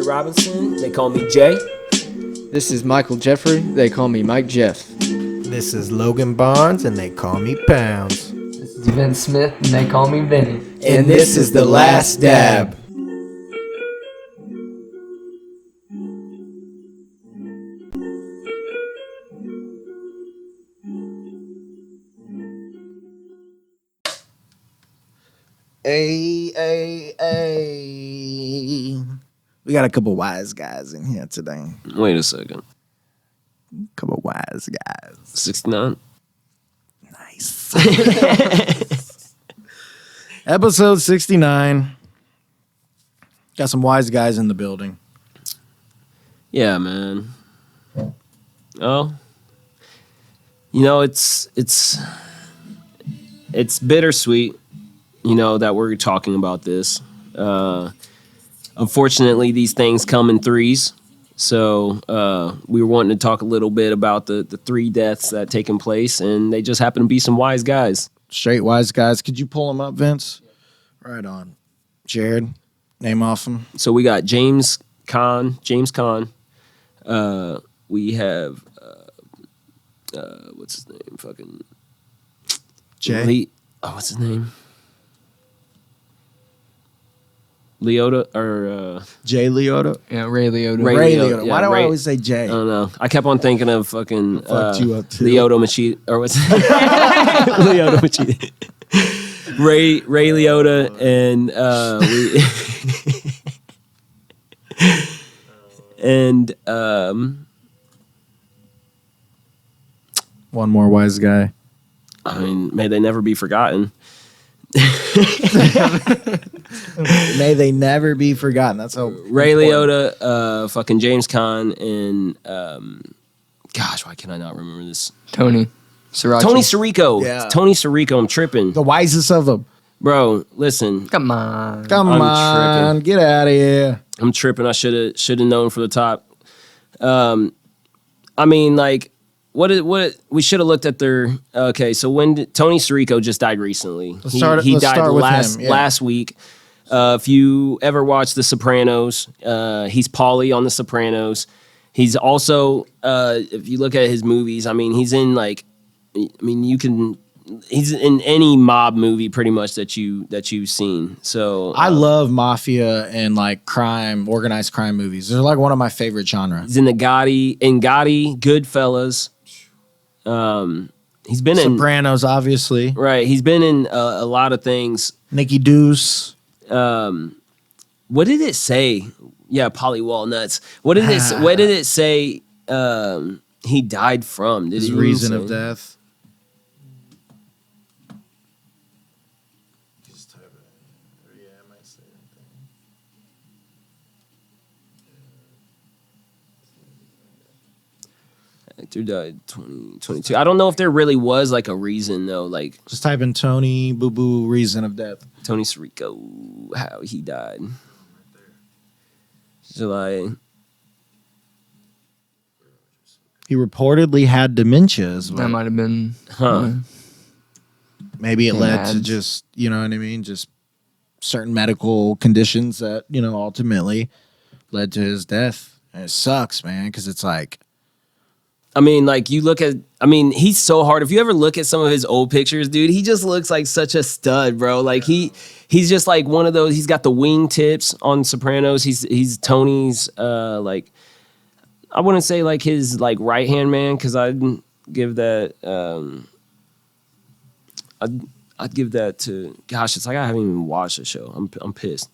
Robinson. They call me Jay. This is Michael Jeffrey. They call me Mike Jeff. This is Logan Barnes, and they call me Pounds. This is Vince Smith, and they call me Vinny. And this is The Last Dab. Hey. We got a couple wise guys in here today. Wait a second. Couple wise guys. 69? Nice. Episode 69. Got some wise guys in the building. Yeah, man. Oh. You know, it's bittersweet, you know, that we're talking about this. Unfortunately, these things come in threes. So we were wanting to talk a little bit about the three deaths that taken place, and they just happen to be some wise guys. Straight wise guys. Could you pull them up, Vince? Right on. Jared, name off them. So we got James Caan. We have, what's his name? Fucking Jay. What's his name? Liotta or Jay Liotta? Yeah, Ray Liotta. Ray Liotta. Yeah, Why do I Ray, always say Jay? I don't know. I kept on thinking of fucking Fucked you up too. Liotta Machida, or what's Liotta Machida? Ray Liotta, and one more wise guy. I mean, may they never be forgotten. May they never be forgotten. That's how Ray Liotta, fucking James Caan, and gosh, why can I not remember this? Tony Sriracha. Tony Sirico. Yeah. Tony Sirico. I'm tripping, the wisest of them. bro. Listen, Come on. Come I'm on, get out of here. I'm tripping. I should have known for the top. I mean, like, what we should have looked at their. Okay, so when Tony Sirico just died recently. He died last week. If you ever watched The Sopranos, he's Paulie on The Sopranos. He's also, if you look at his movies, I mean, he's in he's in any mob movie pretty much that you've seen. So I love mafia and like crime, organized crime movies. They're like one of my favorite genres. he's in Gotti, Goodfellas. He's been Sopranos, obviously. right. He's been in a lot of things. Nicky Deuce. What did it say? Yeah, Polly Walnuts. What did it say? He died from His reason of death. Actor died 2022. I don't know if there really was like a reason though. Like Just type in Tony Boo Boo reason of death. Tony Sirico, how he died. July. He reportedly had dementia as well. That might have been. Maybe it led to ads. just, you know what I mean? Just certain medical conditions that, you know, ultimately led to his death. And it sucks, man, because it's like, I mean, like you look at, I mean, he's so hard. If you ever look at some of his old pictures, dude, he just looks like such a stud, bro. Like he's just like one of those. He's got the wing tips on Sopranos. He's Tony's like, I wouldn't say like his like right hand man because I'd give that I'd give that to, gosh, it's like I haven't even watched the show. I'm pissed.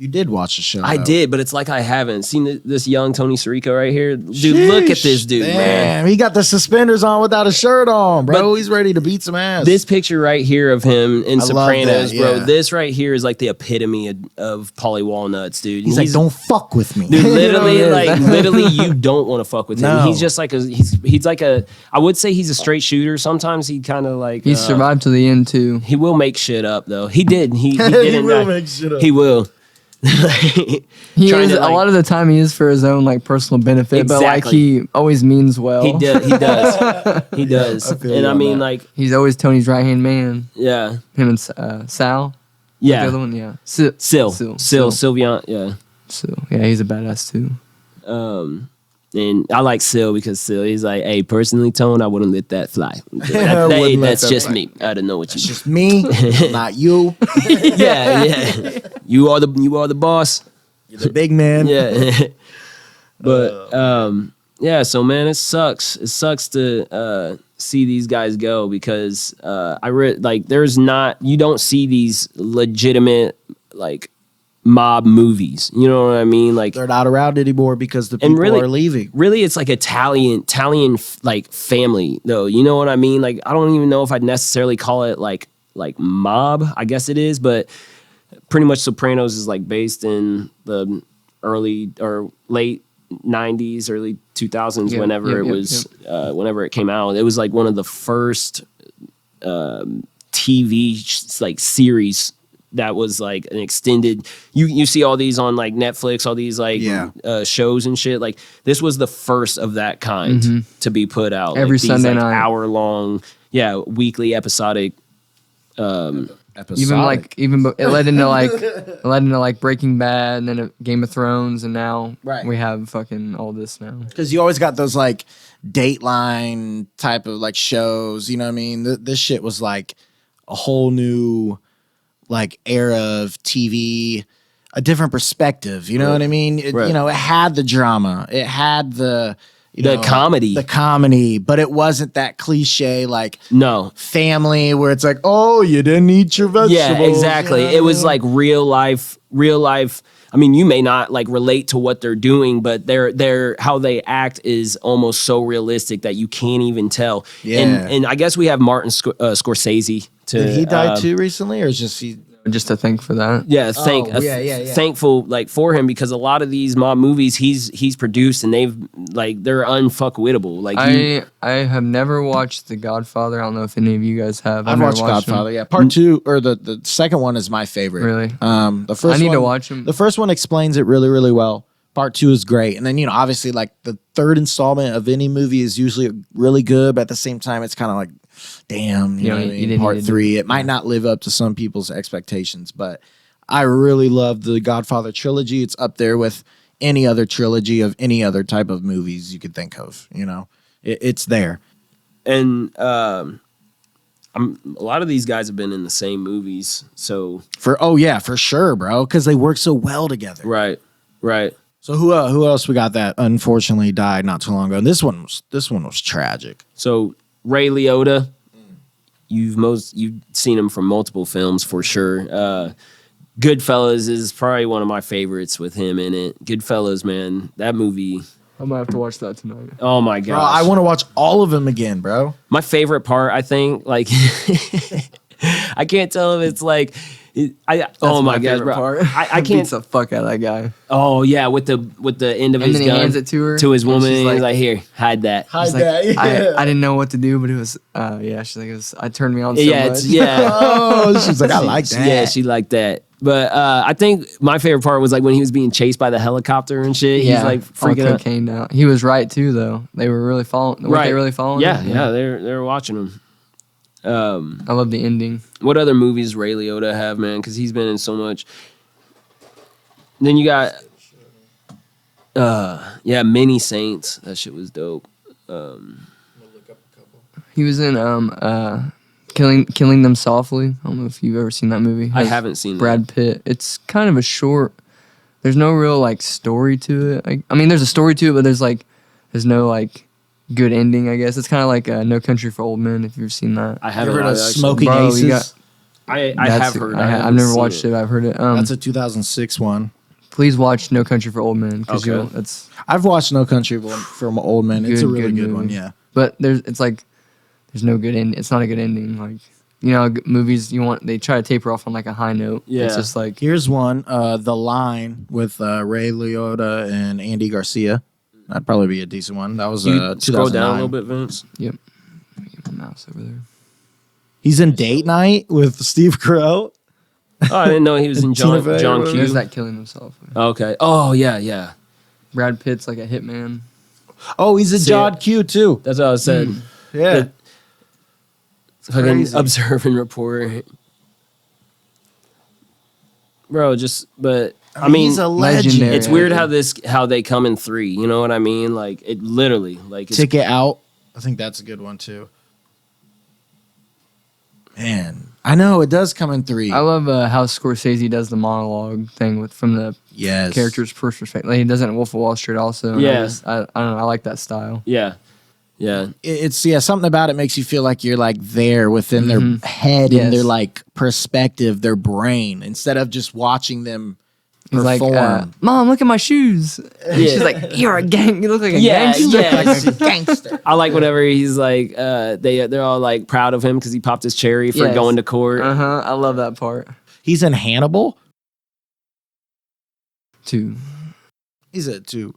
you did watch the show. I though. did, but it's like I haven't seen this young Tony Sirico right here. Dude, look at this dude, man. He got the suspenders on without a shirt on, bro. He's ready to beat some ass. This picture right here of him in I love Sopranos, that, bro. yeah. This right here is like the epitome of Polly Walnuts, dude. he's like, don't fuck with me. Dude, literally, You know, like, literally, you don't want to fuck with him. No. He's just like he's like a. I would say he's a straight shooter. Sometimes he kind of like He survived to the end too. He will make shit up though. He did. He He didn't will die. make shit up. He will. He Trying is, to, like- a lot of the time he is for his own like personal benefit, but like Exactly. he always means well. He does. He does. He does. I feel And you I on mean, that. like, He's always Tony's right hand man. yeah. Him and Sal. Yeah. The other one, yeah. Sylvian, yeah. Sil. Yeah, he's a badass too. And I like Sil because Sil, he's like, hey, personally, Tone, I wouldn't let that fly. That's just me. I don't know what you. Just me, not you. Yeah. You are the boss. You're the big man. Yeah. But yeah, so man, it sucks. It sucks to see these guys go because you don't see these legitimate like mob movies. You know what I mean? Like they're not around anymore because the people are leaving. Really, it's like Italian like family though. You know what I mean? Like I don't even know if I'd necessarily call it like mob. I guess it is, but pretty much Sopranos is like based in the early or late 90s, early 2000s, whenever it came out. It was like one of the first TV like series that was like an extended. You see all these on like Netflix, all these like shows and shit. Like this was the first of that kind to be put out every like, Sunday these, like, night, hour-long, weekly episodic. episodic. It led into like Breaking Bad and then Game of Thrones, and now we have fucking all this now. Because you always got those like Dateline type of like shows. You know what I mean? This shit was like a whole new like era of TV, a different perspective. You know what I mean? It had the drama, it had the comedy, but it wasn't that cliche like family where it's like, oh, you didn't eat your vegetables. Yeah, exactly. It was like real life. I mean, you may not like relate to what they're doing, but their how they act is almost so realistic that you can't even tell. Yeah. And I guess we have Martin Scorsese. Did he die too recently, or is just to thank for that? Yeah, thankful like for him because a lot of these mob movies he's produced and they're unfuckwittable. Like I have never watched The Godfather. I don't know if any of you guys have. I've watched Godfather. Yeah, part 2 or the second one is my favorite. Really? The first I need to watch them. The first one explains it really, really well. Part 2 is great, and then obviously like the third installment of any movie is usually really good, but at the same time it's kind of like, damn, you know what I mean? Part 3, it might not live up to some people's expectations, but I really love the Godfather trilogy. It's up there with any other trilogy of any other type of movies you could think of. It's there. And a lot of these guys have been in the same movies, so for sure, bro, because they work so well together. Right. So who else we got that unfortunately died not too long ago? And this one was tragic. So Ray Liotta, you've seen him from multiple films for sure. Goodfellas is probably one of my favorites with him in it. Goodfellas, man, that movie. I might have to watch that tonight. Oh my gosh. Bro, I want to watch all of them again, bro. My favorite part, I think, like I can't tell if it's like oh my gosh, bro! I can't beats the fuck out of that guy. Oh yeah, with the end of his gun, he hands it to her, to his woman. He's like, "Here, hide that." Hide that. Yeah. I didn't know what to do, but it was she's like, it turned me on so much. Oh, she's like, I like that. Yeah, she liked that. But I think my favorite part was like when he was being chased by the helicopter and shit. Yeah, he's like freaking out. Came down. He was right too, though. They were really following. Right. They really following. Yeah, they were watching him. I love the ending. What other movies Ray Liotta have, man? Because he's been in so much. Then you got, Many Saints. That shit was dope. He was in Killing Them Softly. I don't know if you've ever seen that movie. I haven't seen Brad Pitt. It's kind of a short. There's no real like story to it. I mean, there's a story to it, but there's no like good ending, I guess. It's kind of like No Country for Old Men, if you've seen that. I haven't heard of Smoking Aces. I have heard. I've never watched it. I've heard it. That's a 2006 one. Please watch No Country for Old Men because I've watched No Country for Old Men. It's a really good one, yeah. But there's no good end. It's not a good ending. Like movies they try to taper off on like a high note. Yeah. It's just like here's one, The Line with Ray Liotta and Andy Garcia. That'd probably be a decent one. That was 2009. Scroll down a little bit, Vince. Yep. Get my mouse over there. He's in Date Night with Steve Carell. Oh, I didn't know he was in John Q. There's that Killing Himself. Okay. Oh, yeah. Brad Pitt's like a hitman. Oh, he's in John Q too. That's what I was saying. Yeah. Fucking observe and report. bro. But I mean, he's a legend. Legendary. it's weird how they come in 3. You know what I mean? Like it literally like it's, Ticket Out. I think that's a good one too. Man, I know it does come in 3. I love how Scorsese does the monologue thing from the character's perspective. Like he does it in Wolf of Wall Street also. Yeah. I don't know. I like that style. yeah. It's something about it makes you feel like you're like there within their head and their like perspective, their brain, instead of just watching them He's perform. like, Mom, look at my shoes. She's like, you're a gang. You look like a gangster. Yeah. like a gangster. I like whenever he's like, they're all like proud of him because he popped his cherry for going to court. I love that part. He's in Hannibal. 2. He's at 2.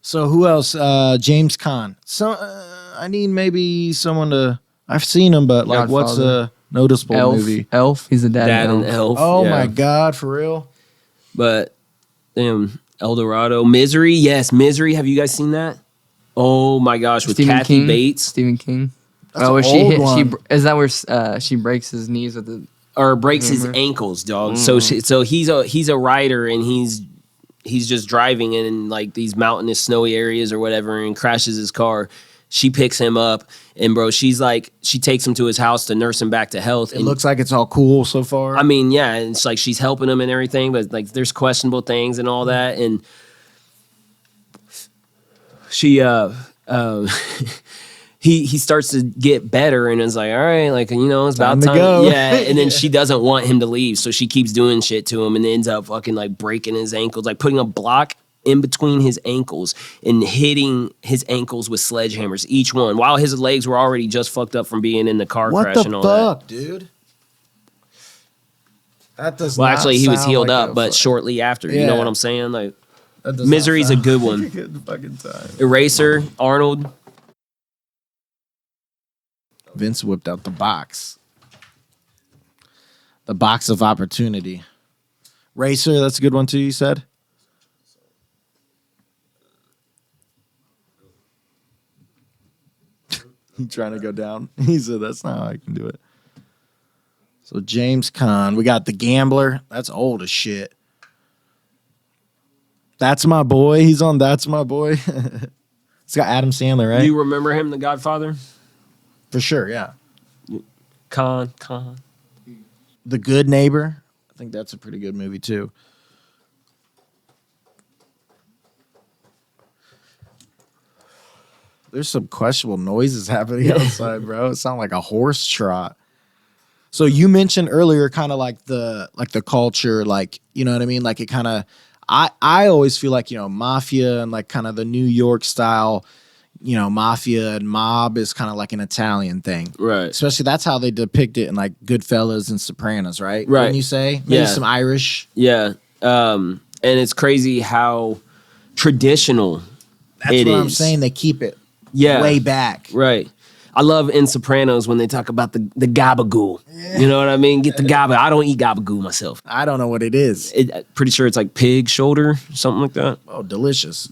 So who else? James Caan. So I need maybe someone to. I've seen him, but like, what's a noticeable movie? Elf. He's a dad in in Elf. Oh my God, for real? But El Dorado, Misery. Yes, Misery. Have you guys seen that? Oh my gosh, with Stephen Kathy King? Bates. Stephen King. That's where an she old hit? one. Is that where she breaks his knees with the? Or breaks his Hammer. ankles, dog. So he's a rider and he's just driving in like these mountainous, snowy areas or whatever, and crashes his car. She picks him up, and bro, she takes him to his house to nurse him back to health. It looks like it's all cool so far. I mean, yeah, and it's like she's helping him and everything, but like there's questionable things and all that, and she he starts to get better and is like, all right, like, you know, it's about Time to time. go. Yeah. And then she doesn't want him to leave. So she keeps doing shit to him and ends up fucking like breaking his ankles, like putting a block in between his ankles and hitting his ankles with sledgehammers, each one, while his legs were already just fucked up from being in the car what crash the and all fuck, that. dude? That does Well, not actually, he was sound healed like up, but shortly after. You Yeah. know what I'm saying? Like, that does not Misery's a sound good like one. a good fucking time. Eraser, Arnold. Vince whipped out the box. The box of opportunity. Racer, that's a good one too, you said? He trying to go down. He said, that's not how I can do it. So James Caan. We got The Gambler. That's old as shit. That's My Boy. He's on That's My Boy. It's got Adam Sandler, right? Do you remember him, The Godfather? For sure, yeah. Con. The Good Neighbor. I think that's a pretty good movie too. There's some questionable noises happening outside, bro. It sounds like a horse trot. So you mentioned earlier kind of like the culture, like, you know what I mean? Like it kind of I always feel like, you know, mafia and like kind of the New York style, you know, mafia and mob is kind of like an Italian thing. Right. Especially that's how they depict it in like Goodfellas and Sopranos, right? Right. Wouldn't you say? Maybe Yeah. some Irish. Yeah. And it's crazy how traditional That's it what I'm is. saying. They keep it Yeah. way back. Right. I love in Sopranos when they talk about the gabagool. You know what I mean? Get the gaba. I don't eat gabagool myself. I don't know what it is. Pretty sure it's like pig shoulder, something like that. Oh, delicious.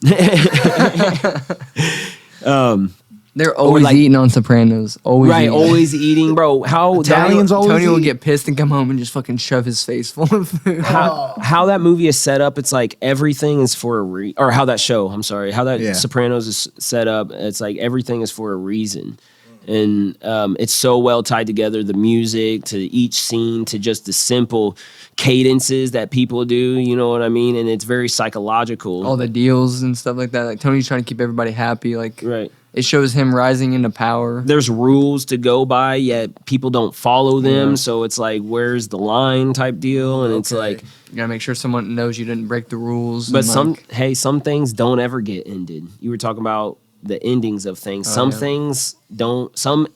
They're always like- eating on Sopranos. Always Right, eating. always eating, bro. How Italians that, always Tony will eat. get pissed and come home and just fucking shove his face full of food. how that movie is set up. It's like everything is for a or how that show. I'm sorry, how that Yeah. Sopranos is set up. It's like everything is for a reason, and it's so well tied together. The music to each scene to just the simple cadences that people do. You know what I mean? And it's very psychological. All the deals and stuff like that. Like Tony's trying to keep everybody happy. Like right. it shows him rising into power. There's rules to go by, yet people don't follow them. So it's like, where's the line type deal? And it's like, You gotta make sure someone knows you didn't break the rules. but and, like, some things don't ever get ended. You were talking about the endings of things. Some things don't. Some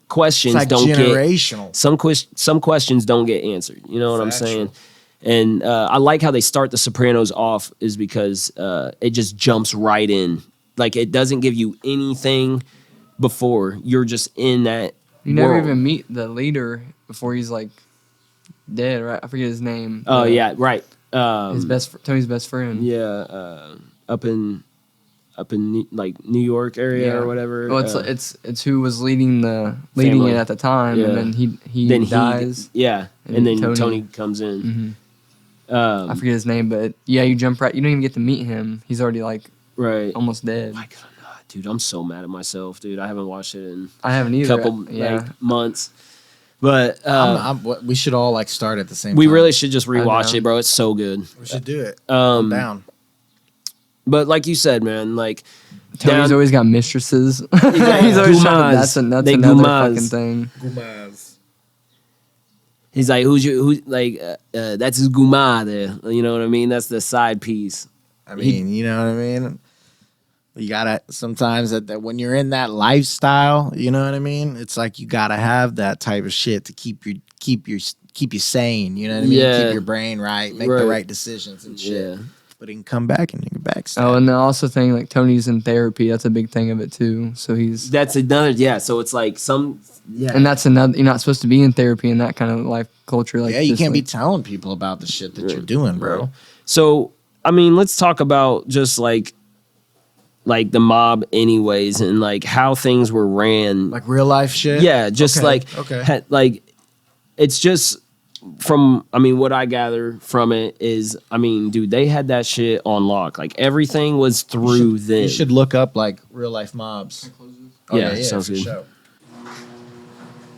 questions It's like don't generational. get. Some questions don't get answered. You know what I'm saying? And I like how they start the Sopranos off is because it just jumps right in. Like it doesn't give you anything before. You're just in that. you never world. even meet the leader before he's like dead, right? I forget his name. Oh yeah, right. Tony's best friend. Yeah, up in up in like New York area or whatever. Well, it's who was leading family. it at the time, and then he dies. And then Tony comes in. I forget his name, but you jump right. You don't even get to meet him. He's already like almost dead. My God, dude, I'm so mad at myself, dude. I haven't watched it in I haven't either. couple months. But we should all like start at the same time. We really should just rewatch it, bro. It's so good. We should do it. I'm down. But like you said, man, like Tony's always got mistresses. He's always trying to, that's another fucking thing. Gumaz. He's like, that's his gumade. You know what I mean? That's the side piece. I mean, you know what I mean? You gotta sometimes that when you're in that lifestyle, you know what I mean? It's like you gotta have that type of shit to keep you sane. You know what I mean? Yeah. Keep your brain right, make the right decisions and shit. Yeah. But he can come back and you can backstab. Oh, and then also thing like Tony's in therapy. That's a big thing of it too. So that's another So it's like and that's another. You're not supposed to be in therapy in that kind of life culture. Like you can't be telling people about the shit that you're doing, bro. Right. So I mean, let's talk about just like the mob anyways, and like how things were ran, like real life shit. Yeah, just like it's just from what I gather from it is, dude, they had that shit on lock. Like everything was through them. You should look up like real life mobs. Yeah, sounds good. Sure.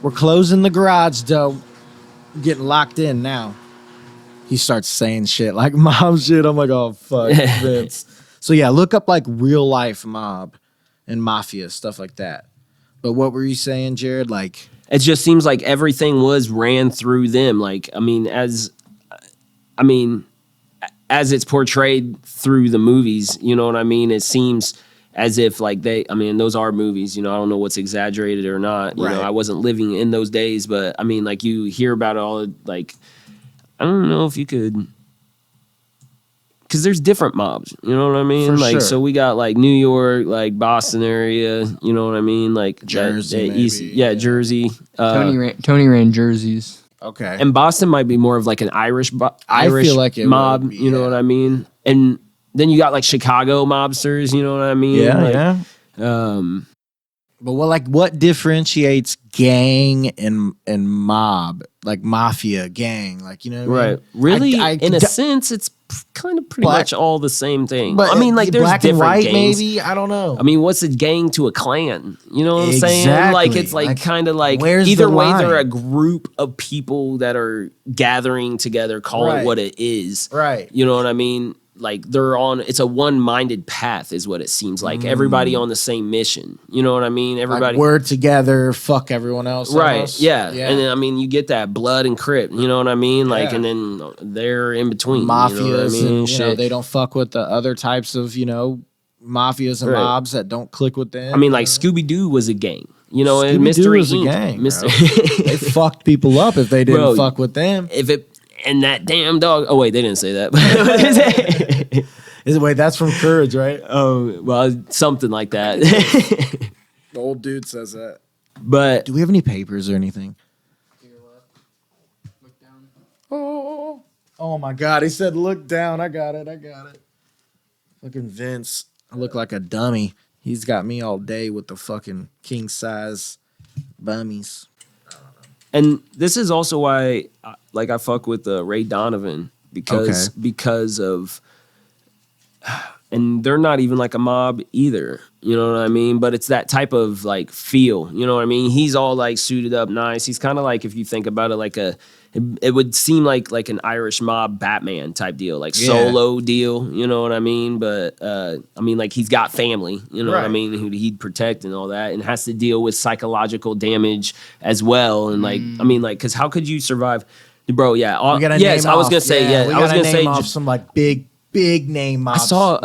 We're closing the garage door. Getting locked in now. He starts saying shit like mob shit. I'm like, oh fuck, Vince. So yeah, look up like real life mob and mafia, stuff like that. But what were you saying, Jared? Like it just seems like everything was ran through them. Like as it's portrayed through the movies, you know what I mean? It seems as if like those are movies, you know, I don't know what's exaggerated or not. You know, I wasn't living in those days, but like you hear about it all, like I don't know if you could, because there's different mobs, you know what I mean? Sure. So we got like New York, like Boston area, you know what I mean? Like Jersey, Jersey. Tony ran jerseys. Okay. And Boston might be more of like an Irish feel like it mob, would be, you know what I mean? And then you got like Chicago mobsters, you know what I mean? But what differentiates gang and mob, like mafia, gang, like, you know what I mean? Right. Really, in a sense, it's kind of pretty much all the same thing. But like there's black different and white, gangs. Maybe, I don't know. What's a gang to a clan? You know what I'm saying? Like it's like kind of like either way they're a group of people that are gathering together, call it what it is. Right. You know what I mean? Like it's a one-minded path is what it seems like. Everybody on the same mission. You know what I mean? Everybody like we're together, fuck everyone else. Right. Almost. Yeah. And then you get that blood and crip, you know what I mean? Like and then they're in between. Mafias, you know what I mean? and, you know, they don't fuck with the other types of, you know, mafias and mobs that don't click with them. Like Scooby-Doo was a gang. You know, Scooby-Doo Mystery was Inc. a gang. Mystery They fucked people up if they didn't fuck with them. And that damn dog. Oh wait, they didn't say that. Wait, that's from Courage, right? Oh, well, something like that. The old dude says that. But do we have any papers or anything? Look down. Oh my God! He said, "Look down." I got it. Fucking Vince. I look like a dummy. He's got me all day with the fucking king size bummies. And this is also why, I fuck with Ray Donovan because of. And they're not even like a mob either, you know what I mean? But it's that type of like feel, you know what I mean? He's all like suited up nice. He's kind of like, if you think about it, like it would seem like an Irish mob Batman type deal, like solo deal, you know what I mean? But like he's got family, you know what I mean, who he'd protect and all that, and has to deal with psychological damage as well. And because how could you survive, bro? Yeah, I was gonna say some like big name mobs. I saw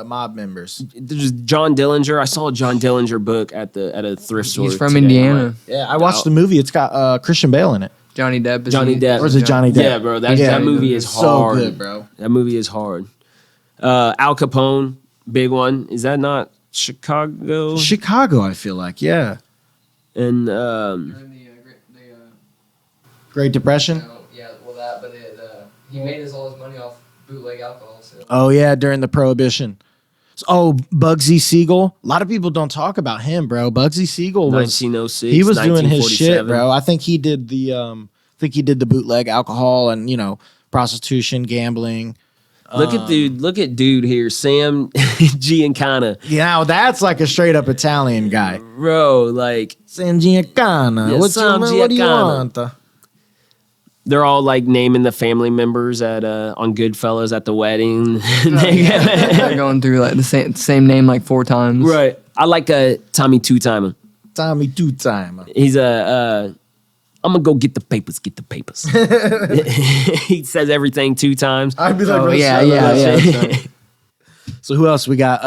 mob members. There's John Dillinger. I saw a John Dillinger book at a thrift store. He's from Indiana. I watched the movie. It's got Christian Bale in it. Johnny Depp. Or is it Johnny Depp? Yeah, bro. That movie is hard. So good, bro. That movie is hard. Al Capone, big one. Is that not Chicago? Chicago, I feel like. Yeah. And Great Depression. But he made all his money off bootleg alcohol. So. Oh yeah, during the Prohibition. Oh, Bugsy Siegel. A lot of people don't talk about him, bro. Bugsy Siegel was 1906. He was doing his shit, bro. I think he did the bootleg alcohol and prostitution, gambling. Look at dude here, Sam Giancana. Yeah, that's like a straight up Italian guy, bro. Like Sam Giancana. Yeah, What do you want? They're all like naming the family members at on Goodfellas at the wedding. They're going through like the same name like 4 times. Right. I like Tommy Two-Timer. Tommy Two-Timer. He's I'm gonna go get the papers. He says everything 2 times. I'd be like, yeah. So who else we got?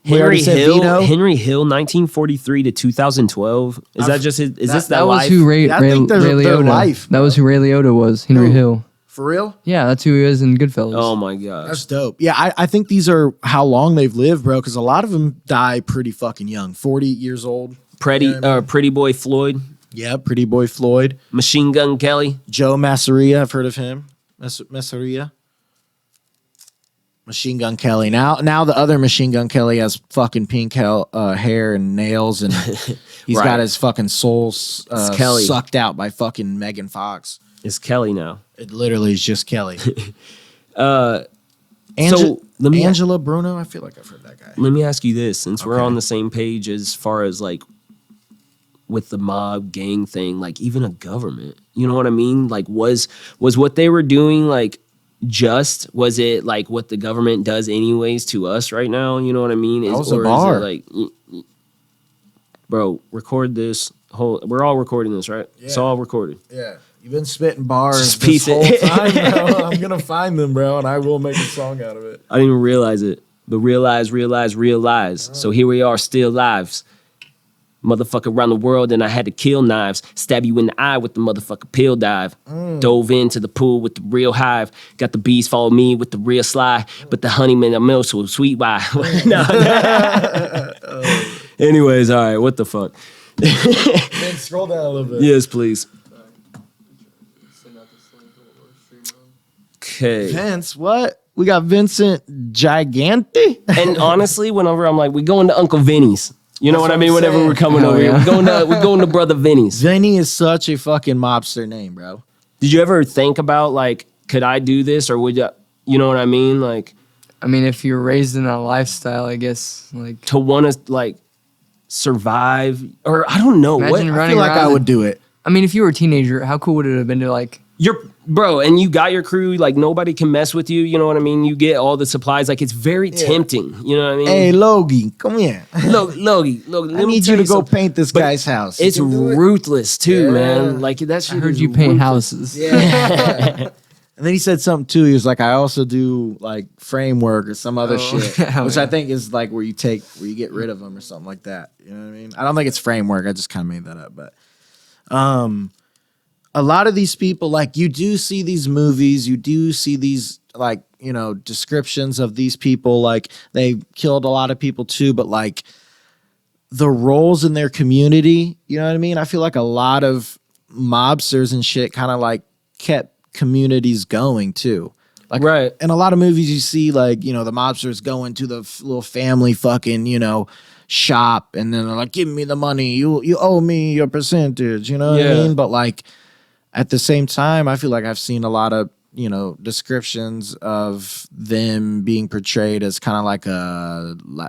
Henry Hill, 1943 to 2012. Is that just his? Is this that life? Was who Ray Liotta. Life, that was who Ray Liotta was. Henry Hill. For real? Yeah, that's who he is in Goodfellas. Oh my gosh, that's dope. Yeah, I think these are how long they've lived, bro. Because a lot of them die pretty fucking young, 40 years old. Pretty Boy Floyd. Yeah, Pretty Boy Floyd. Machine Gun Kelly. Joe Masseria, I've heard of him. Masseria. Machine Gun Kelly. Now the other Machine Gun Kelly has fucking pink hair and nails, and he's got his fucking soul sucked out by fucking Megan Fox. It's Kelly now. It literally is just Kelly. Angela Bruno. I feel like I've heard that guy. Let me ask you this, since we're on the same page as far as like with the mob gang thing, like even a government, you know what I mean? Like was what they were doing like just, was it like what the government does anyways to us right now? You know what I mean? Is it like, bro, record this we're all recording this, right? Yeah. It's all recorded. Yeah. You've been spitting bars this whole time, bro. I'm gonna find them, bro, and I will make a song out of it. I didn't even realize it, but realize. So here we are, still lives. Motherfucker around the world, and I had to kill knives. Stab you in the eye with the motherfucker pill dive. Dove into the pool with the real hive. Got the bees follow me with the real sly. But the honeyman I'm so sweet. Why? Anyways, all right. What the fuck? Man, scroll down a little bit. Yes, please. Okay. Vince, what? We got Vincent Gigante. And honestly, whenever I'm like, we going to Uncle Vinny's. You know what I mean? Whenever we're coming over here, we're going to Brother Vinny's. Vinny is such a fucking mobster name, bro. Did you ever think about like, could I do this, or would you know what I mean? Like, I mean, if you're raised in that lifestyle, I guess like to want to like survive, or I don't know. Imagine I feel like I would do it. I mean, if you were a teenager, how cool would it have been to like bro, and you got your crew, like nobody can mess with you, you know what I mean? You get all the supplies, like it's very tempting, you know what I mean? Hey, Logie, come here. Logie, I need you to go paint this guy's house. It's ruthless too, man. Like that shit. I heard you paint houses. Yeah. And then he said something too. He was like, I also do like framework or some other shit, which I think is like where you get rid of them or something like that. You know what I mean? I don't think it's framework. I just kind of made that up, but a lot of these people, like you do see these movies, you do see these like, you know, descriptions of these people, like they killed a lot of people too, but like the roles in their community, you know what I mean? I feel like a lot of mobsters and shit kind of like kept communities going too. Like, right. In a lot of movies you see like, you know, the mobsters going to the little family fucking, you know, shop, and then they're like, give me the money, you owe me your percentage, you know what I mean? But like at the same time, I feel like I've seen a lot of, you know, descriptions of them being portrayed as kind of like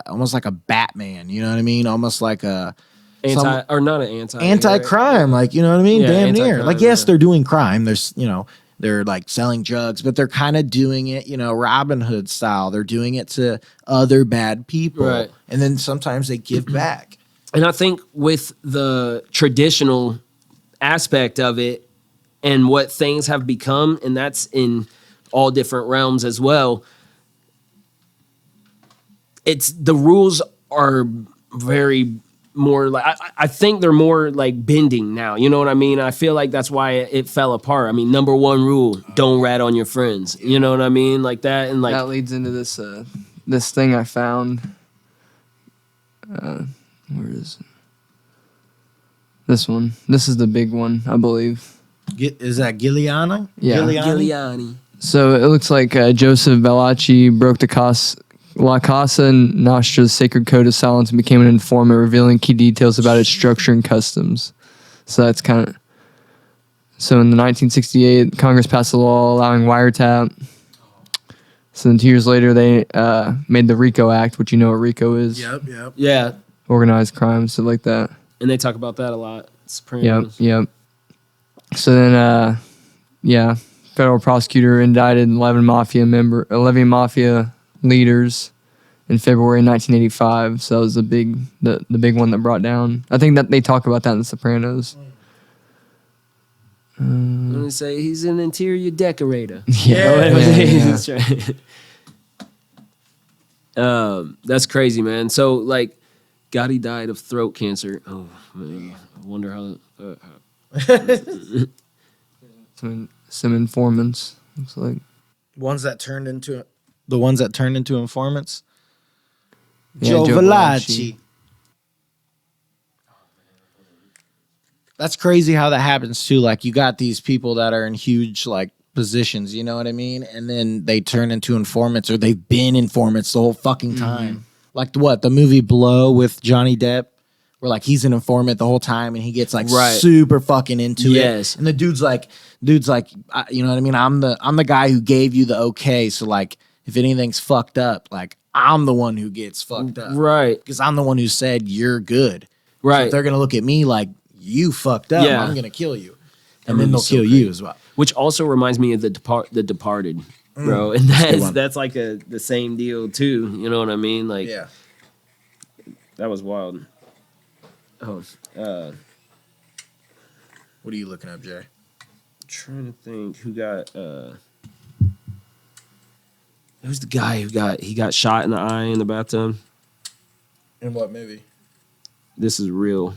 almost like a Batman, you know what I mean? Almost like a anti-crime, like, you know what I mean? Damn near. Like, yes, they're doing crime. There's, you know, they're like selling drugs, but they're kind of doing it, you know, Robin Hood style. They're doing it to other bad people. Right. And then sometimes they give back. And I think with the traditional aspect of it, and what things have become, and that's in all different realms as well. It's the rules are very more like I think they're more like bending now. You know what I mean? I feel like that's why it fell apart. I mean, number one rule: don't rat on your friends. You know what I mean? Like that, and like that leads into this this thing I found. Where is it? This one. This is the big one, I believe. Is that Giuliani? Yeah. Giuliani. So it looks like Joseph Bellacci broke the La Casa Nostra's sacred code of silence and became an informant, revealing key details about its structure and customs. So that's kind of... So in the 1968, Congress passed a law allowing wiretap. So then 2 years later, they made the RICO Act, which you know what RICO is. Yep. Yeah. Organized crime, stuff like that. And they talk about that a lot. Sopranos. Yep. So then, federal prosecutor indicted 11 mafia leaders in February 1985. So that was the big one that brought down. I think that they talk about that in The Sopranos. I'm gonna say he's an interior decorator. Yeah. That's right. That's crazy, man. So like, Gotti died of throat cancer. Oh man, I wonder how. Some informants. Looks like The ones that turned into informants. Yeah, Joe Joe Valachi. That's crazy how that happens too. Like you got these people that are in huge like positions, you know what I mean? And then they turn into informants, or they've been informants the whole fucking time. Like the movie Blow with Johnny Depp, where like he's an informant the whole time and he gets like super fucking into it. And the dude's like, you know what I mean? I'm the guy who gave you the okay. So like if anything's fucked up, like I'm the one who gets fucked up. Right. Because I'm the one who said you're good. Right. So if they're gonna look at me like you fucked up, I'm gonna kill you. And then they'll kill you as well. Which also reminds me of the Departed, bro. And that's like the same deal too. You know what I mean? Like that was wild. Oh, what are you looking up, Jay? Trying to think who got who's the guy who got shot in the eye in the bathtub? In what movie? This is real.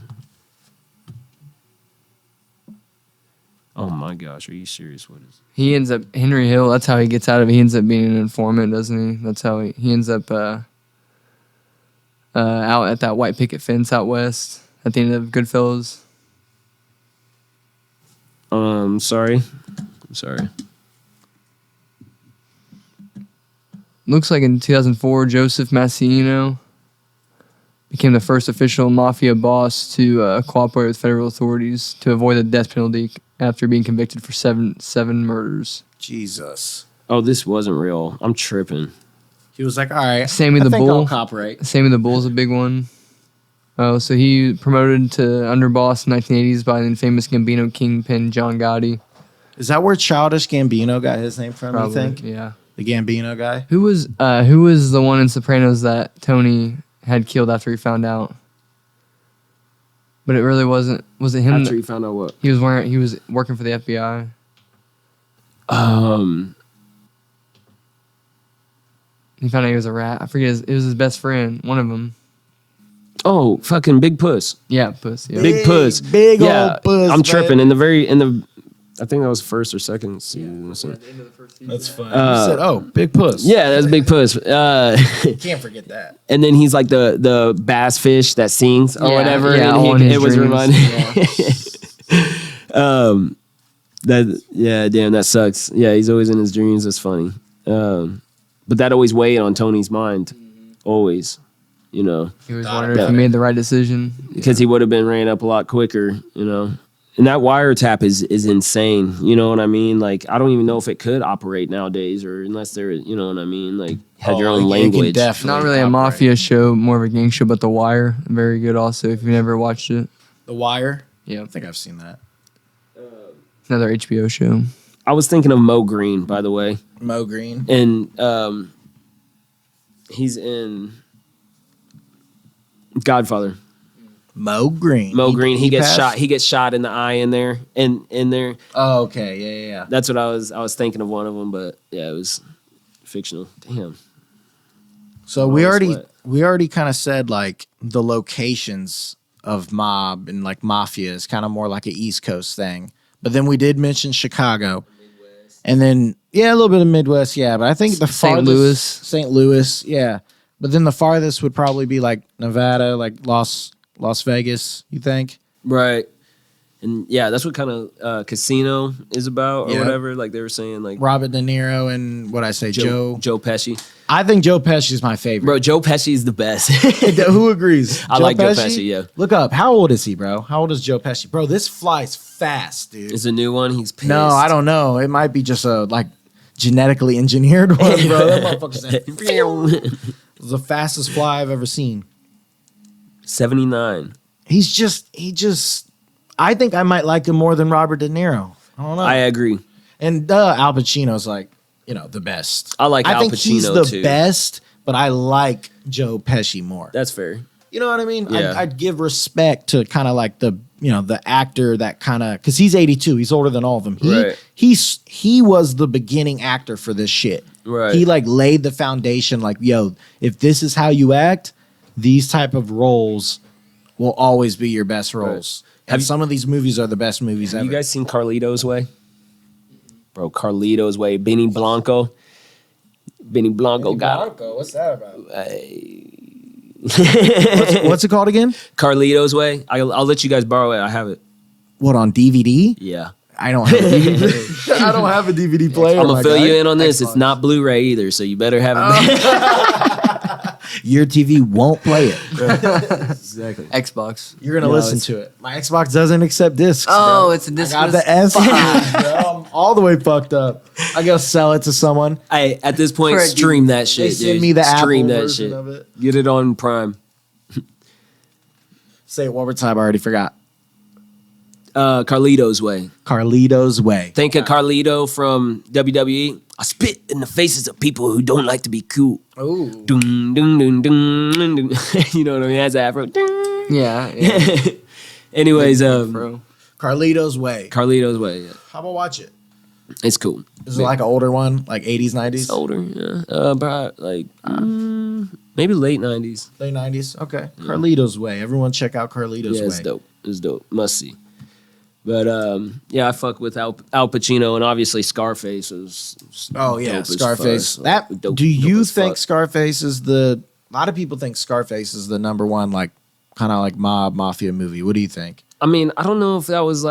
Oh my gosh, are you serious? What is he ends up Henry Hill, that's how he gets out of it. He ends up being an informant, doesn't he? That's how he ends up out at that white picket fence out west at the end of Goodfellas. I'm sorry. Looks like in 2004, Joseph Massino became the first official mafia boss to cooperate with federal authorities to avoid the death penalty after being convicted for seven murders. Jesus. Oh, this wasn't real. I'm tripping. He was like, all right, Sammy the Bull. I'll cooperate. Sammy the Bull's a big one. Oh, so he promoted to underboss in the 1980s by the infamous Gambino kingpin John Gotti. Is that where Childish Gambino got his name from, Probably, you think? Yeah. The Gambino guy? Who was the one in Sopranos that Tony had killed after he found out? But it really wasn't. Was it him? After he found out what? He was working for the FBI. He found out he was a rat. I forget. It was his best friend. One of them. Oh, fucking Big Puss. Yeah, Puss. Yeah. Big Puss. Big old Puss. I'm tripping. In the I think that was first or second season. That's funny. You said, oh, Big Puss. Yeah, that's Big Puss. Can't forget that. And then he's like the bass fish that sings or whatever. Yeah, and it was reminded. Yeah. That sucks. Yeah, he's always in his dreams. That's funny. But that always weighed on Tony's mind. Always. You know. He was wondering if he made the right decision. Because he would have been ran up a lot quicker, you know. And that wiretap is insane. You know what I mean? Like, I don't even know if it could operate nowadays, or unless they're, you know what I mean? Like, had your own language. Not really a mafia show, more of a gang show, but The Wire, very good also, if you've never watched it. The Wire? Yeah. I think I've seen that. Another HBO show. I was thinking of Mo Green, by the way. Mo Green. And he's in Godfather. Mo Green. Mo Green. He gets shot. He gets shot in the eye in there. In there. Oh, okay. Yeah. That's what I was thinking of one of them, but yeah, it was fictional. Damn. So we already kind of said like the locations of mob and like mafia is kind of more like an East Coast thing. But then we did mention Chicago. And then a little bit of Midwest, yeah. But I think the farthest St. Louis, yeah. But then the farthest would probably be like Nevada, like Las Vegas, you think? Right. And yeah, that's what kind of Casino is about or whatever. Like they were saying, like Robert De Niro and what I say, Joe Pesci. I think Joe Pesci is my favorite. Bro, Joe Pesci is the best. Who agrees? I like Joe Pesci, yeah. Look up. How old is he, bro? How old is Joe Pesci? Bro, this flies fast, dude. Is a new one? He's pissed. No, I don't know. It might be just a genetically engineered one, bro. That motherfucker's it was the fastest fly I've ever seen. 79. He just I think I might like him more than Robert De Niro. I don't know. I agree. And Al Pacino's the best. I like Al Pacino I think he's the too. best, but I like Joe Pesci more. That's fair. You know what I mean? Yeah. I'd give respect to kind of like the actor that kind of, because he's 82. He's older than all of them. He was the beginning actor for this shit. Right. He laid the foundation. Yo, if this is how you act, these type of roles will always be your best roles. Right. And some of these movies are the best movies ever. You guys seen Carlito's Way? Bro, Carlito's Way. Benny Blanco. Benny Blanco. What's that about? What's it called again? Carlito's Way. I'll let you guys borrow it. I have it. What, on DVD? Yeah. I don't have a DVD. I don't have a DVD player. I'm gonna fill you in on this. Xbox. It's not Blu-ray either, so you better have it. Your TV won't play it. Exactly. Xbox. You're gonna listen to it. My Xbox doesn't accept discs. Oh, bro. It's a disc. I got the S. Bro. I'm all the way fucked up. I gotta sell it to someone. Hey, at this point, stream that shit. They send me the stream Apple that version shit. of it. Get it on Prime. Say it one more time. I already forgot. Carlito's Way. Carlito's Way. Think of Carlito from WWE. I spit in the faces of people who don't like to be cool. Oh. Dun, dun, dun, dun, dun, dun. You know what I mean? That's afro. Yeah. Anyways, Carlito's Way. Carlito's Way. Yeah. How about watch it? It's cool. Is it like an older one, like 80s, 90s? It's older, yeah. Maybe late 90s. Late 90s. Okay. Yeah. Carlito's Way. Everyone check out Carlito's Way. It's dope. It's dope. Must see. But I fuck with Al Pacino, and obviously Scarface is. Oh yeah, Scarface. Do you think Scarface is a lot of people think Scarface is the number one kind of mafia movie? What do you think? I mean, I don't know if that was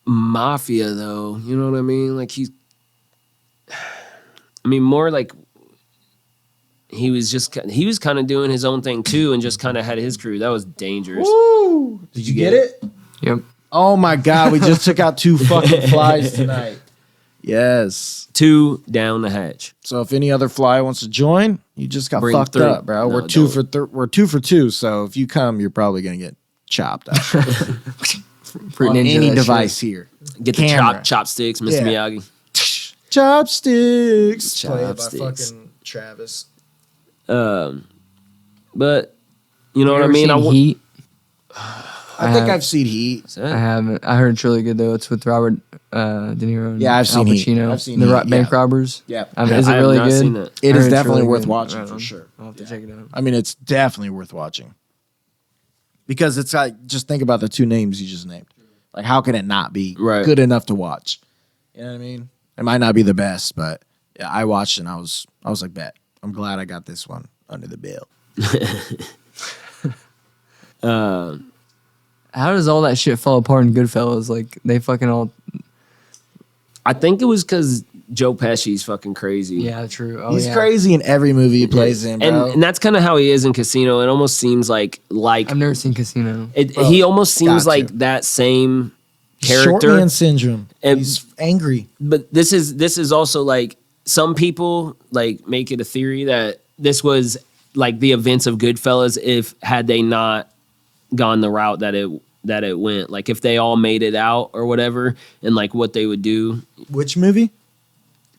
mafia though. You know what I mean? More like he was kind of doing his own thing too, and just kind of had his crew. That was dangerous. Woo! Did you get it? Yep. Oh my God, we just took out 2 fucking flies tonight. Yes. 2 down the hatch. So if any other fly wants to join, you just got fucked up, bro. No, we're 2 for 2. So if you come, you're probably gonna get chopped up. On any device here. Get the chopsticks, Mr. Miyagi. Chopsticks. Played by fucking Travis. But you know what I mean? Heat? I think I've seen Heat. I haven't. I heard it's really good though. It's with Robert De Niro and I've seen Al Pacino. Heat. I've seen the bank robbers. Yeah. Is it really good? It is definitely worth watching for sure. I'll have to check it out. I mean, it's definitely worth watching because it's just think about the 2 names you just named. How can it not be good enough to watch? You know what I mean? It might not be the best, but yeah, I watched and I was like, bet. I'm glad I got this one under the bill. How does all that shit fall apart in Goodfellas? They fucking all. I think it was because Joe Pesci's fucking crazy. Yeah, true. He's crazy in every movie he plays in, bro. And that's kind of how he is in Casino. It almost seems like I've never seen Casino. He almost seems like that same character. Short man syndrome. He's angry. But this is also some people make it a theory that this was the events of Goodfellas had they not gone the route that it went. If they all made it out or whatever, and what they would do. Which movie?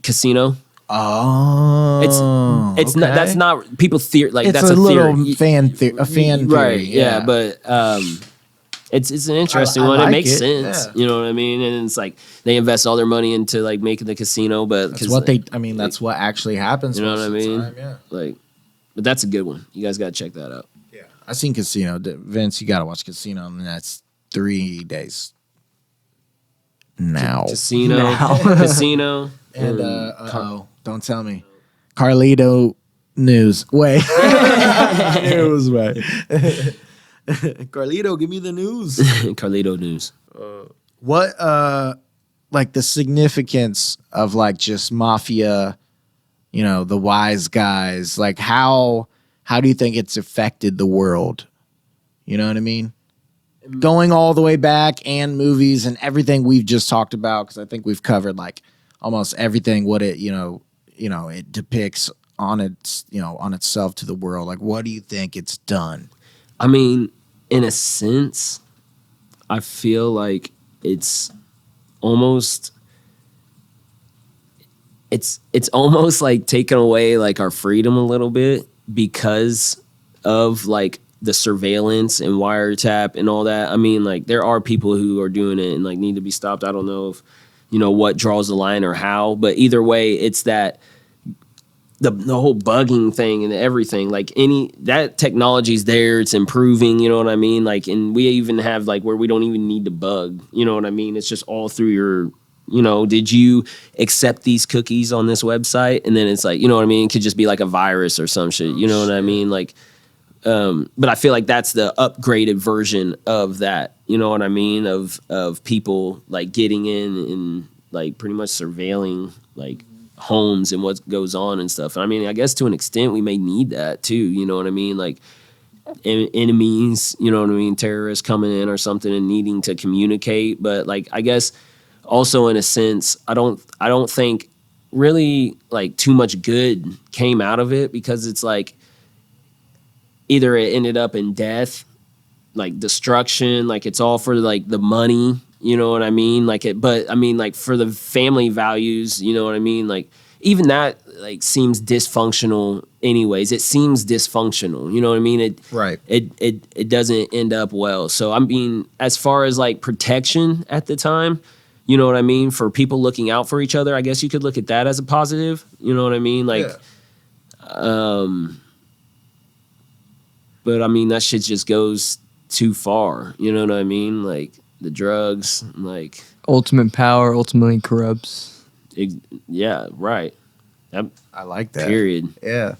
Casino. Oh, it's not. That's not people theory. That's a little theory. fan theory, right? Yeah, but it's an interesting one. It makes sense. Yeah. You know what I mean? And it's they invest all their money into making the casino, but that's what that's what actually happens. You know what I mean? Time, yeah. But that's a good one. You guys got to check that out. Yeah, I seen Casino. Vince, you got to watch Casino, and that's 3 days. Now. Casino. And don't tell me. Carlito News. Way. News way. Carlito, give me the news. Carlito news. What like the significance of like just mafia, the wise guys, like how do you think it's affected the world? You know what I mean? Going all the way back and movies and everything we've just talked about, because I think we've covered like almost everything what it it depicts on its on itself to the world. Like, what do you think it's done? I mean, in a sense, I feel like it's almost like taking away like our freedom a little bit because of like the surveillance and wiretap and all that. I mean, like there are people who are doing it and like need to be stopped. I don't know if what draws the line or how, but either way, it's that the whole bugging thing and everything, like that technology's there, it's improving, you know what I mean? Like, and we even have like where we don't even need to bug, you know what I mean? It's just all through your, did you accept these cookies on this website? And then it's like, you know what I mean? It could just be like a virus or some shit, you know what I mean? Like, but I feel like that's the upgraded version of that, you know what I mean? Of people like getting in and like pretty much surveilling like homes and what goes on and stuff. And I mean, I guess to an extent we may need that too, you know what I mean? Like enemies, you know what I mean? Terrorists coming in or something and needing to communicate. But like, I guess also in a sense, I don't think really like too much good came out of it, because it's like either it ended up in death, like destruction, like it's all for like the money, you know what I mean? But I mean, like for the family values, you know what I mean? Like even that like seems dysfunctional anyways. It seems dysfunctional, you know what I mean? It doesn't end up well. So I mean, as far as like protection at the time, you know what I mean? For people looking out for each other, I guess you could look at that as a positive, you know what I mean? Like, but I mean, that shit just goes too far, you know what I mean? Like the drugs, like ultimate power ultimately corrupts. Yeah, right. I like that. Period. Yeah.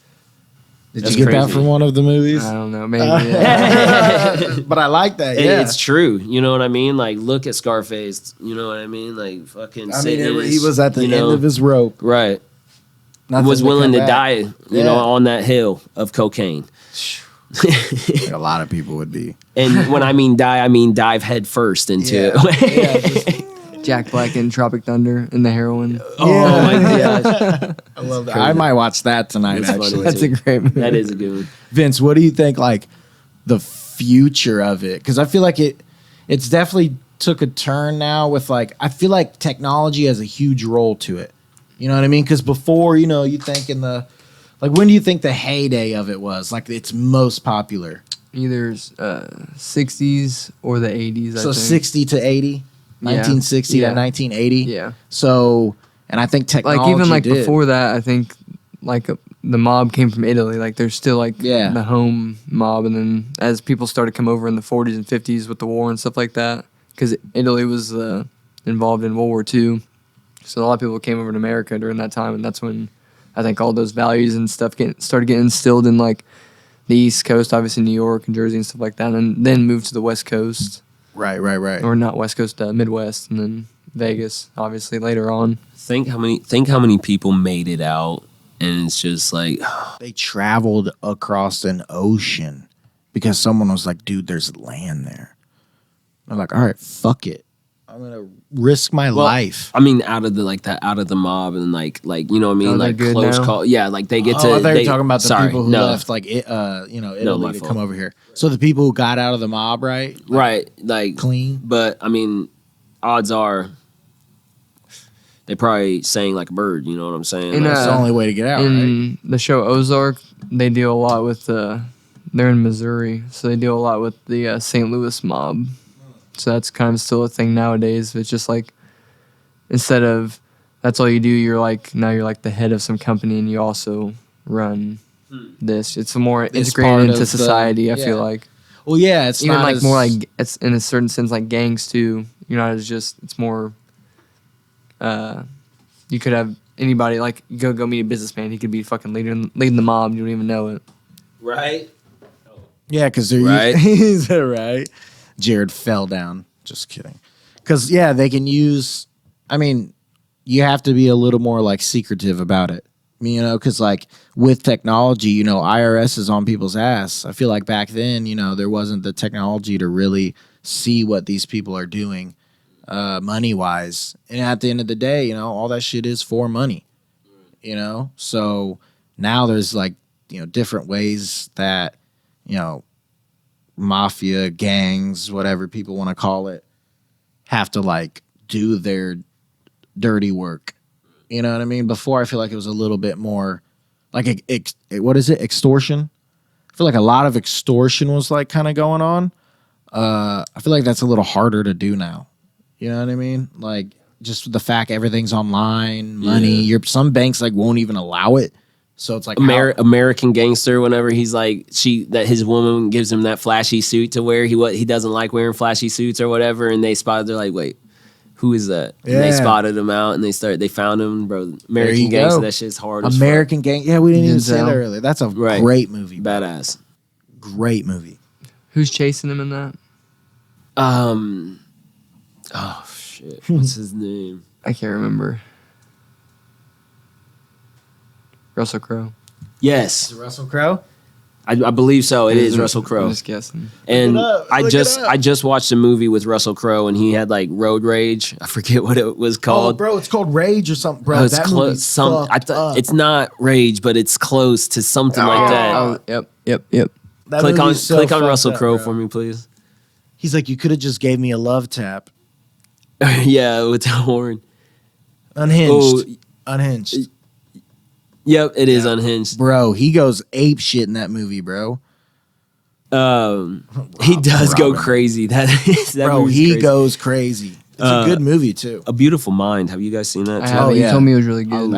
Did That's you get crazy. that from one of the movies? I don't know, maybe. Yeah. But I like that. Yeah, it's true. You know what I mean? Like, look at Scarface. You know what I mean? Like, fucking. I mean, he was at the end of his rope. Right. Nothing was willing to die. You know, on that hill of cocaine. Like a lot of people would be. And when I mean die, I mean dive head first into it. Jack Black in Tropic Thunder and the heroin. Oh my gosh. I love that. I might watch that tonight, actually. That's a great movie. That is a good one. Vince, what do you think, like, the future of it? Because I feel like it's definitely took a turn now with, like, I feel like technology has a huge role to it. You know what I mean? Because before, you think like, when do you think the heyday of it was? Like, it's most popular? Either 60s or the 80s, I think. 60 to 80? 1960 to 1980? Yeah. So, and I think technology like, even, like, before that, I think, like, the mob came from Italy. Like, there's still, like, the home mob. And then as people started to come over in the 40s and 50s with the war and stuff like that, because Italy was involved in World War II. So a lot of people came over to America during that time, and that's when I think all those values and stuff started getting instilled in, like, the East Coast, obviously New York and Jersey and stuff like that, and then moved to the West Coast. Right. Or not West Coast, Midwest, and then Vegas, obviously, later on. Think how many people made it out, and it's just like... They traveled across an ocean because someone was like, dude, there's land there. They're like, all right, fuck it. I'm gonna risk my life. I mean, out of the mob and like you know what I mean, like close call. Yeah, like they get to. I thought you were talking about the people who left, like Italy to come over here. So the people who got out of the mob, right? Like clean. But I mean, odds are they probably sang like a bird. You know what I'm saying? And, that's the only way to get out. In the show Ozark, they deal a lot with they're in Missouri, so they deal a lot with the St. Louis mob. So that's kind of still a thing nowadays. It's just like, instead of that's all you do, you're like the head of some company and you also run this. It's more integrated into society, I feel like. Well, yeah, it's even not like more like, it's in a certain sense like gangs too. You're not as just, it's more, you could have anybody, like, go meet a businessman. He could be fucking leading the mob. You don't even know it. Right. Yeah, because they're right. Is that right? Jared fell down. Just kidding. Because they can use. I mean, you have to be a little more like secretive about it. Because like with technology, IRS is on people's ass. I feel like back then, there wasn't the technology to really see what these people are doing, money wise. And at the end of the day, all that shit is for money. So now there's like different ways that mafia gangs, whatever people want to call it, have to like do their dirty work. You know what I mean? Before, I feel like it was a little bit more like what is it? Extortion. I feel like a lot of extortion was like kind of going on. I feel like that's a little harder to do now. You know what I mean? Like just the fact everything's online, money. Some banks like won't even allow it. So it's like American Gangster. Whenever he's like his woman gives him that flashy suit to wear. He doesn't like wearing flashy suits or whatever, and they spotted. They're like, wait. Who is that? Yeah. And they spotted him out and they found him, bro. American Gangster, that shit's hard as fuck. American Gang. Yeah, we didn't even say that earlier. That's a great movie. Bro. Badass. Great movie. Who's chasing him in that? Oh shit. What's his name? I can't remember. Russell Crowe. Yes. Is it Russell Crowe? I believe so. It is Russell Crowe. I'm just guessing. And I just watched a movie with Russell Crowe, and he had like road rage. I forget what it was called. Oh, bro, it's called Rage or something, bro. It's close. It's not Rage, but it's close to something like that. Oh, yep. Click on Russell Crowe for me, please. He's like, you could have just gave me a love tap. Yeah, with the horn. Unhinged. Yep, it is Unhinged. Bro, he goes ape shit in that movie, bro. He does go crazy. He goes crazy. It's a good movie too. A Beautiful Mind. Have you guys seen that? You told me it was really good.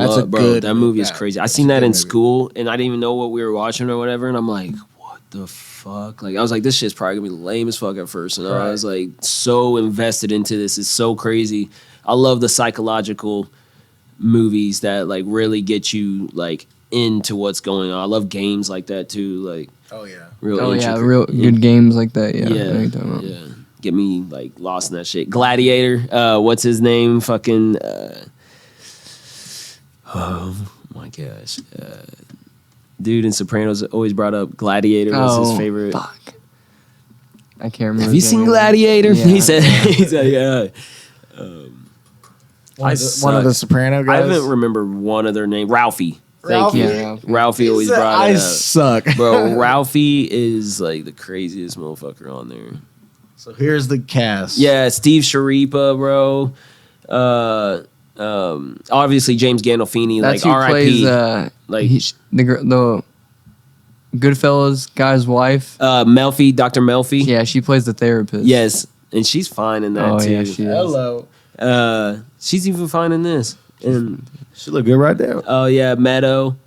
That movie is crazy. I seen that in school, and I didn't even know what we were watching or whatever. And I'm like, what the fuck? Like, I was like, this shit's probably gonna be lame as fuck at first. And I was like, so invested into this. It's so crazy. I love the psychological movies that like really get you like into what's going on. I love games like that too. Like, real good games like that. Yeah. Get me like lost in that shit. Gladiator. What's his name? Fucking. Oh my gosh. Dude in Sopranos always brought up Gladiator was his favorite. Fuck. I can't remember. Have you seen Gladiator? Yeah. He said, yeah. One of the Soprano guys. I haven't remember one of their name. Ralphie. Thank you. Yeah, Ralphie always brought it up. I suck. Bro, Ralphie is like the craziest motherfucker on there. So here's the cast. Yeah, Steve Sharipa, bro. Obviously James Gandolfini. That's like who R.I.P. The Goodfellas guy's wife. Melfi, Dr. Melfi. Yeah, she plays the therapist. Yes, and she's fine in that too. Yeah, she is. Hello. She's even fine in this. And she look good right there. Oh yeah, Meadow.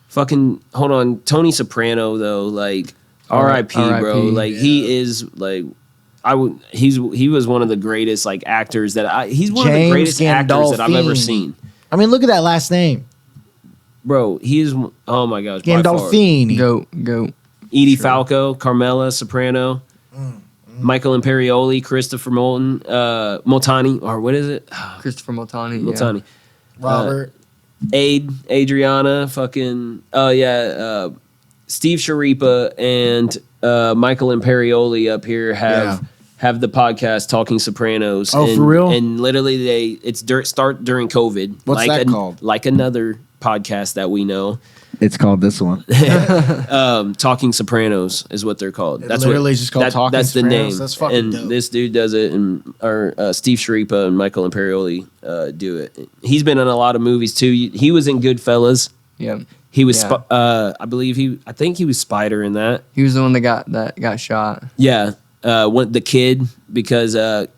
Fucking hold on, Tony Soprano though, like R.I.P. bro. Like he is like he was one of the greatest like actors that he's one of the greatest actors that I've ever seen. I mean, look at that last name. Bro, he is oh my gosh. Gandolfini. Go. Edie Falco, Carmela Soprano. Michael Imperioli, Christopher Moltani, or what is it? Christopher Moltani. Moltani. Yeah. Robert. Adriana, fucking, Steve Sharipa and Michael Imperioli up here have the podcast Talking Sopranos. Oh, for real? And literally start during COVID. What's that called? Like another podcast that we know. It's called this one. Talking Sopranos is what they're called. That's literally just called Talking That's Sopranos. The name. That's fucking and dope. This dude does it, and Steve Sharipa and Michael Imperioli do it. He's been in a lot of movies too. He was in Goodfellas. Yeah. He was. Yeah. I think he was Spider in that. He was the one that got shot. Yeah. The kid, because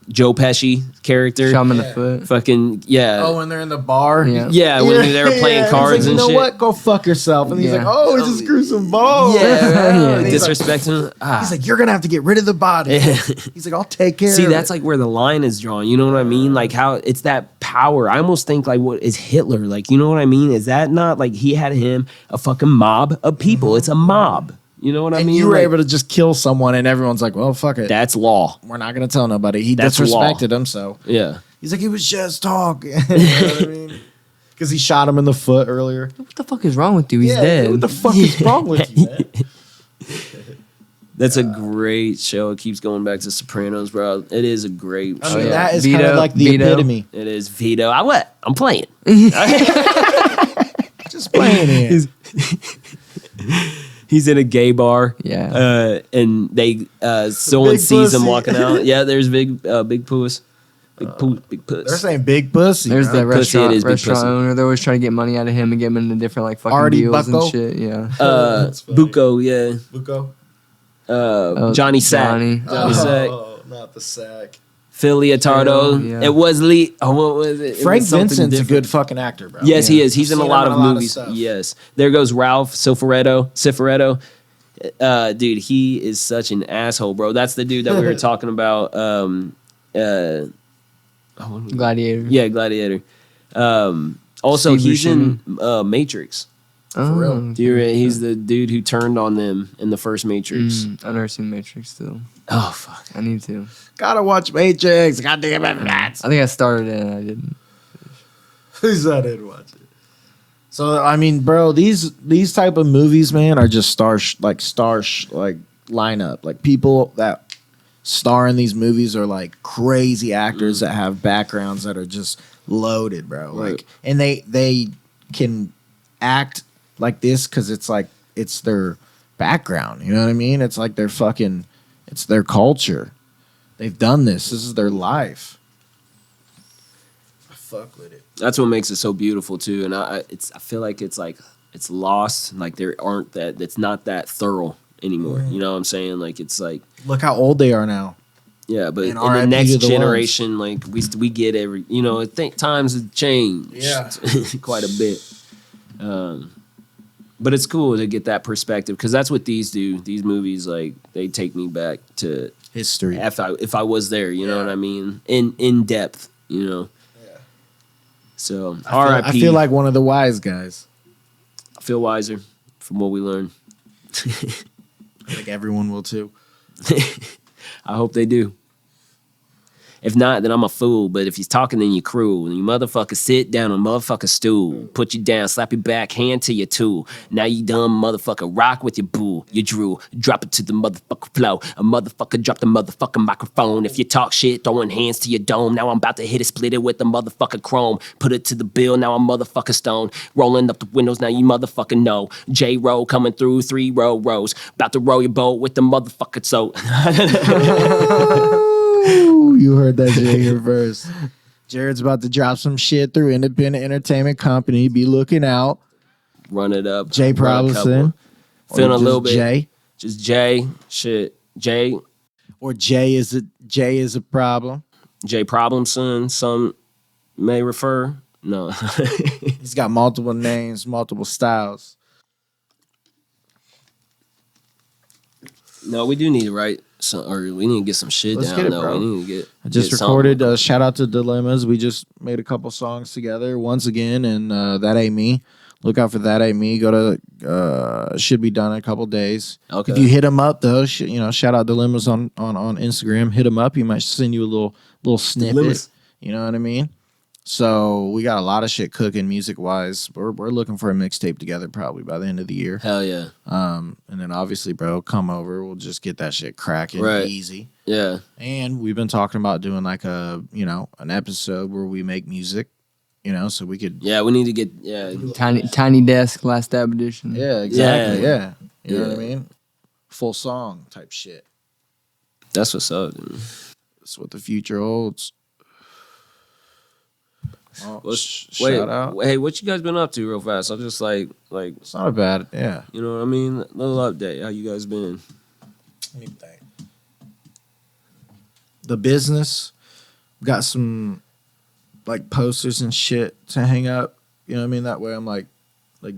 Joe Pesci character shot him in the foot. Fucking yeah. Oh, when they're in the bar. Yeah, when they were playing cards and shit. You know what? Go fuck yourself. And he's like, oh, it's just gruesome balls. Yeah, disrespecting him. He's like, you're gonna have to get rid of the body. He's like, I'll take care. See, of that's like where the line is drawn. You know what I mean? Like how it's that power. I almost think like, what is Hitler? Like, you know what I mean? Is that not like he had a fucking mob of people? It's a mob. You know what I and mean? you were able to just kill someone, and everyone's like, "Well, fuck it, that's law. we're not gonna tell nobody." He That's disrespected him, so Yeah. he's like, "He was just talking." You know what I mean? Because he shot him in the foot earlier. What the fuck is wrong with you? He's dead. What the fuck is wrong with you, man? That's a great show. It keeps going back to Sopranos, bro. It is a great show. I mean, that is kind of like the epitome. It is Vito. I'm playing. Just playing it. He's in a gay bar. Yeah. And someone Big sees him pussy. walking out. Yeah, there's big puss. Big puss. They're saying big pussy. There's bro. that Pussy, it is big restaurant pussy. owner. They're always trying to get money out of him and get him into different like fucking Artie deals Bucko? and shit. Yeah. That's funny. Bucco, yeah. Bucco. Johnny Sack. Johnny. Sack. Oh, not the sack. Phil Leotardo. Yeah. It was Lee. Oh, what was it? It Frank was something Vincent's different. a good fucking actor, bro. Yes, Yeah. he is. He's in a Seen lot him of in a lot of movies. stuff. Yes. There goes Ralph Cifaretto. Dude, he is such an asshole, bro. That's the dude that we were talking about. Gladiator. Yeah, Gladiator. Also, Steve he's in Buscemi. Matrix. Oh, real. He's the dude who turned on them in the first Matrix. I've never seen Matrix still. Oh, fuck. I need to. Gotta watch Matrix. God damn it, I think I started it and I didn't. Who's I didn't watch it. So I mean, bro, these type of movies, man, are just lineup. Like people that star in these movies are like crazy actors that have backgrounds that are just loaded, bro. Right. Like, and they can act like this because it's their background. You know what I mean? It's like it's their culture. They've done this. This is their life. I fuck with it. That's what makes it so beautiful too. And I feel like it's lost. Like it's not that thorough anymore. You know what I'm saying? Like it's like, Look how old they are now. yeah, but in And the RIP next to the generation, like we get I think times have changed Yeah. quite a bit. But it's cool to get that perspective because that's what these do. These movies, like, they take me back to History. if I was there, you know what I mean? In depth, you know. Yeah. So I feel like one of the wise guys. I feel wiser from what we learned. I think everyone will too. I hope they do. If not, then I'm a fool. But if he's talking, then you're cruel. And you motherfucker sit down on a motherfucker stool. Put you down, slap your back hand to your tool. Now you dumb motherfucker, rock with your boo. You drool, drop it to the motherfucker flow. A motherfucker drop the motherfucking microphone. If you talk shit, throwing hands to your dome. Now I'm about to hit it, split it with the motherfucker chrome. Put it to the bill, now I'm motherfucker stone. Rolling up the windows, now you motherfucking know. J-Row coming through 3 rows. About to roll your boat with the motherfucker so. Ooh, you heard that shit here first. Jared's about to drop some shit through Independent Entertainment Company. Be looking out. Run it up. Jay Run a Probinson. couple. Feeling a little bit. Jay. Just Jay. Shit. Jay. Or Jay is a problem. Jay Problem Son. Some may refer. No. He's got multiple names, multiple styles. No, we do need to write some, or we need to get some shit Let's down. get it, though. bro. We need to get. I just get recorded something. shout out to Dilemmas. We just made a couple songs together once again, and That Ain't Me. Look out for That Ain't Me. Go to should be done in a couple days. Okay. If you hit him up though, shout out Dilemmas on Instagram. Hit him up. He might send you a little snippet. Dilemmas. You know what I mean? So we got a lot of shit cooking music wise. We're looking for a mixtape together probably by the end of the year. Hell yeah. And then obviously, bro, come over. We'll just get that shit cracking Right. easy. Yeah. And we've been talking about doing like an episode where we make music, so we could. Yeah. We need to get. Yeah. Tiny Desk Last Dab Edition. Yeah, exactly. Yeah. Yeah. You know what I Yeah. mean? Full song type shit. That's what's up, dude. That's what the future holds. Oh, Wait, shout out. Hey, what you guys been up to real fast? I'm just like, It's not a bad, yeah. you know what I mean? Little update. How you guys been? Let me think. The business got some like posters and shit to hang up. You know what I mean? That way I'm like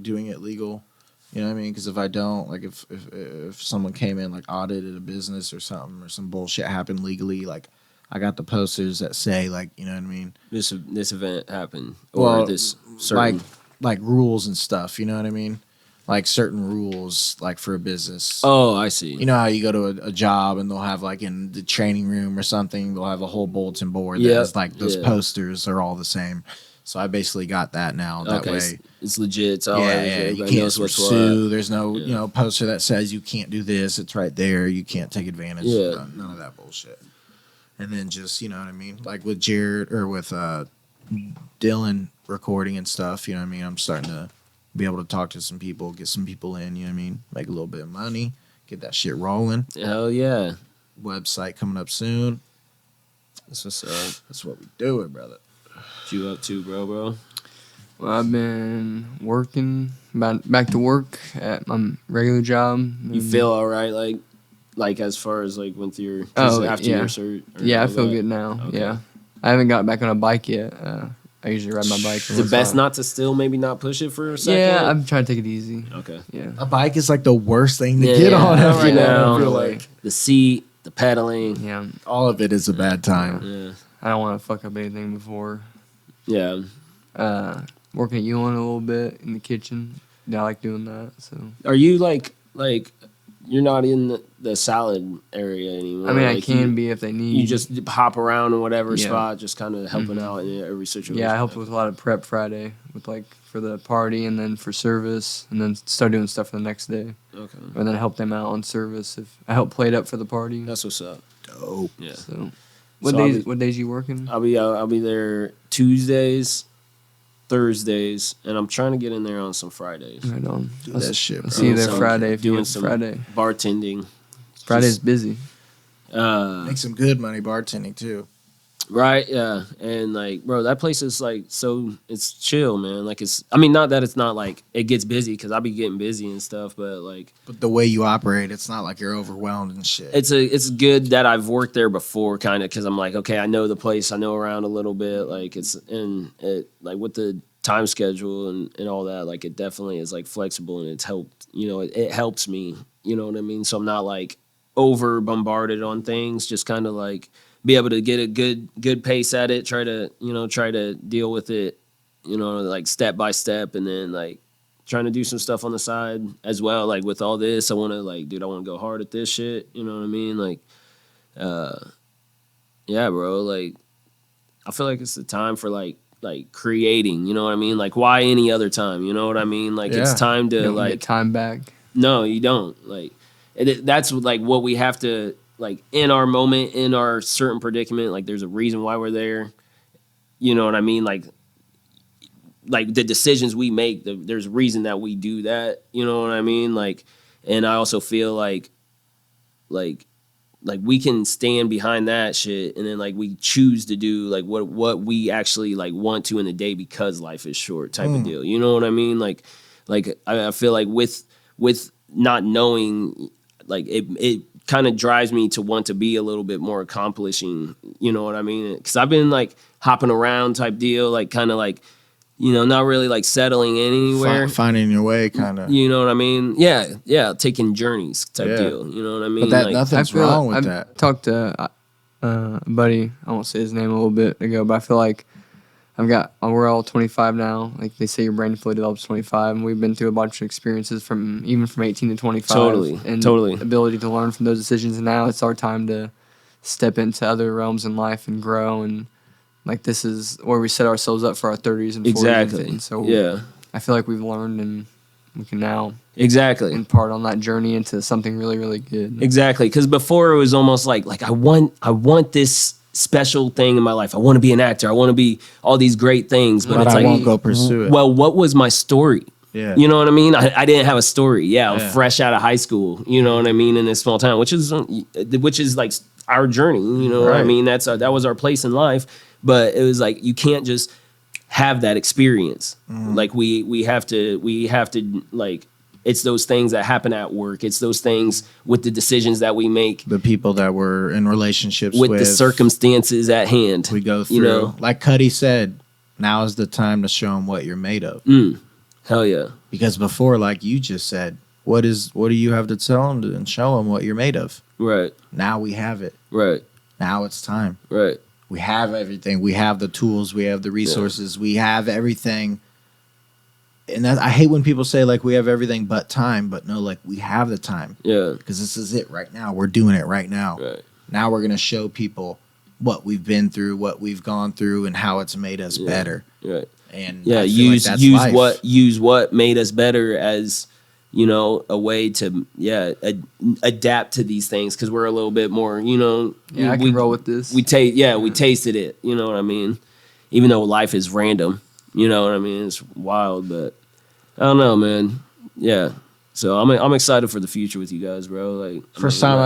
doing it legal. You know what I mean? Because if I don't, like if someone came in like audited a business or something or some bullshit happened legally, like I got the posters that say like, you know what I mean? This event happened, or this certain. like rules and stuff. You know what I mean? like certain rules, like for a business. Oh, I see. You know how you go to a job and they'll have like in the training room or something, they'll have a whole bulletin board that is like those posters are all the same. So I basically got that now. That way, it's legit. It's all you can't pursue. There's no poster that says you can't do this. It's right there. You can't take advantage. Yeah. None of that bullshit. And then just, you know what I mean? Like with Jared or with Dylan recording and stuff, you know what I mean? I'm starting to be able to talk to some people, get some people in, you know what I mean? Make a little bit of money, get that shit rolling. Hell yeah. Website coming up soon. That's what's up. That's what we doing, brother. What you up to, bro? Well, I've been working, back to work at my regular job. You feel all right, like as far as like with your after your cert? Yeah, I feel good now. Okay. Yeah, I haven't got back on a bike yet. I usually ride my bike. Is it best not to still maybe not push it for a second? Yeah, I'm trying to take it easy. Okay. Yeah. A bike is like the worst thing to get on right now. I feel like the seat, the pedaling. Yeah. All of it is a bad time. Yeah. I don't want to fuck up anything before. Yeah. Working at Ewan a little bit in the kitchen. Yeah, I like doing that. So. Are you like you're not in the salad area anymore? I mean, like I can be if they need. You just hop around in whatever spot, just kind of helping out in every situation. Yeah, I helped with a lot of prep Friday, with like for the party and then for service, and then start doing stuff for the next day. Okay. And then help them out on service if I help plate up for the party. That's what's up. Dope. Yeah. So, what days you working? I'll be there Tuesdays, Thursdays, and I'm trying to get in there on some Fridays. Right on. Do that shit, bro. I'll see you there Friday. If doing you some Friday. Bartending. Friday's busy. Make some good money bartending too. Right, yeah. And like, bro, that place is like it's chill, man. Like I mean, not that it's not like it gets busy, because I'll be getting busy and stuff, but like, but the way you operate, it's not like you're overwhelmed and shit. It's good that I've worked there before, kind of, because I'm like, okay, I know the place, I know around a little bit, like like with the time schedule and all that, like it definitely is like flexible, and it's helped, it helps me, you know what I mean? So I'm not like over bombarded on things, just kind of like be able to get a good pace at it, try to deal with it, like step by step, and then like trying to do some stuff on the side as well. Like with all this, I want to go hard at this shit, you know what I mean? Like, yeah, bro, like I feel like it's the time for like creating, you know what I mean? Like, why any other time, you know what I mean? Like, it's time to get time back. No, you don't. Like, that's like what we have to, like, in our moment, in our certain predicament, like there's a reason why we're there. You know what I mean? Like the decisions we make, there's a reason that we do that. You know what I mean? Like, and I also feel like we can stand behind that shit, and then like we choose to do like what we actually like want to in the day, because life is short, type of deal. You know what I mean? Like I feel like with not knowing, like it kind of drives me to want to be a little bit more accomplishing, you know what I mean? Because I've been like hopping around type deal, like kind of like, not really like settling in anywhere. Finding your way, kind of. You know what I mean? Yeah, taking journurs type deal. You know what I mean? But nothing's wrong with that. I talked to a buddy, I won't say his name, a little bit ago, but I feel like we're all 25 now. Like they say, your brain fully develops 25, and we've been through a bunch of experiences from 18 to 25. Totally. Ability to learn from those decisions, and now it's our time to step into other realms in life and grow. And like this is where we set ourselves up for our 30s and 40s. Exactly. And so yeah, I feel like we've learned, and we can now impart on that journey into something really, really good. Exactly, because before it was almost like I want this special thing in my life. I want to be an actor. I want to be all these great things, but it's I like, won't go pursue it. Well, what was my story? Yeah. You know what I mean? I didn't have a story. Yeah, I'm fresh out of high school. You know what I mean? In this small town, which is like our journey. You know what I mean? That was our place in life. But it was like, you can't just have that experience. Like we have to like, it's those things that happen at work. It's those things with the decisions that we make. The people that we're in relationships with. The circumstances at hand. We go through. Like Cuddy said, now is the time to show them what you're made of. Hell yeah. Because before, like you just said, what do you have to tell them and show them what you're made of? Right. Now we have it. Right. Now it's time. Right. We have everything. We have the tools. We have the resources. We have everything. And that, I hate when people say like we have everything but time, but no, like we have the time. Yeah. Because this is it right now. We're doing it right now. Right. Now we're gonna show people what we've been through, what we've gone through, and how it's made us better. Right. And use what made us better as, you know, a way to adapt to these things, because we're a little bit more, you know. Yeah, I can roll with this. We tasted it. You know what I mean? Even though life is random, you know what I mean? It's wild, but I don't know, man. Yeah. So I'm excited for the future with you guys, bro. Like first time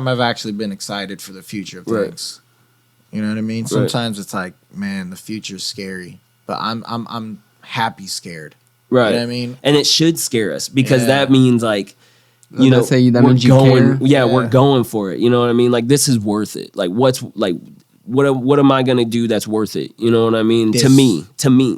I've actually been excited for the future of things. You know what I mean? Sometimes it's like, man, the future's scary, but I'm happy scared. Right. You know what I mean? And it should scare us, because that means like, you know, that we're means you going, care. we're going for it. You know what I mean? Like, this is worth it. Like, what am I gonna do that's worth it? You know what I mean? To me,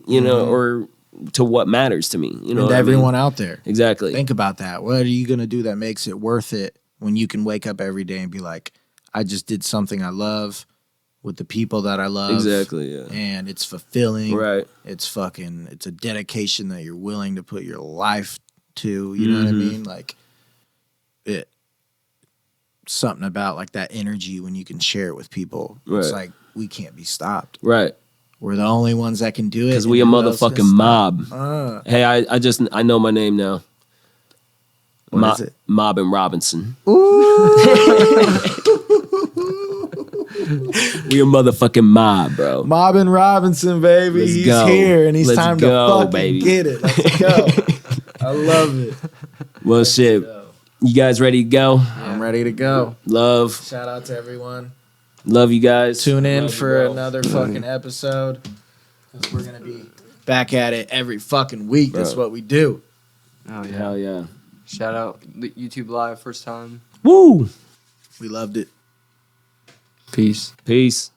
you know, or to what matters to me. You know, and what everyone I mean? out there. Exactly. Think about that. What are you gonna do that makes it worth it when you can wake up every day and be like, I just did something I love with the people that I love. Exactly. Yeah. And it's fulfilling. Right. It's a dedication that you're willing to put your life to. You know what I mean? Like something about like that energy when you can share it with people. Right. It's like we can't be stopped. Right. We're the only ones that can do it. Because we a motherfucking mob. Hey, I know my name now. What is it? Mob and Robinson. We a motherfucking mob, bro. Mob and Robinson, baby. Let's He's go. here, and he's Let's time go, to fucking baby. get it. Let's go. I love it. Well, shit. You guys ready to go? I'm ready to go. Love. Shout out to everyone. Love you guys. Tune in for another fucking episode. Because we're going to be back at it every fucking week. Bro. That's what we do. Oh, yeah. Hell yeah. Shout out YouTube Live, first time. Woo! We loved it. Peace. Peace.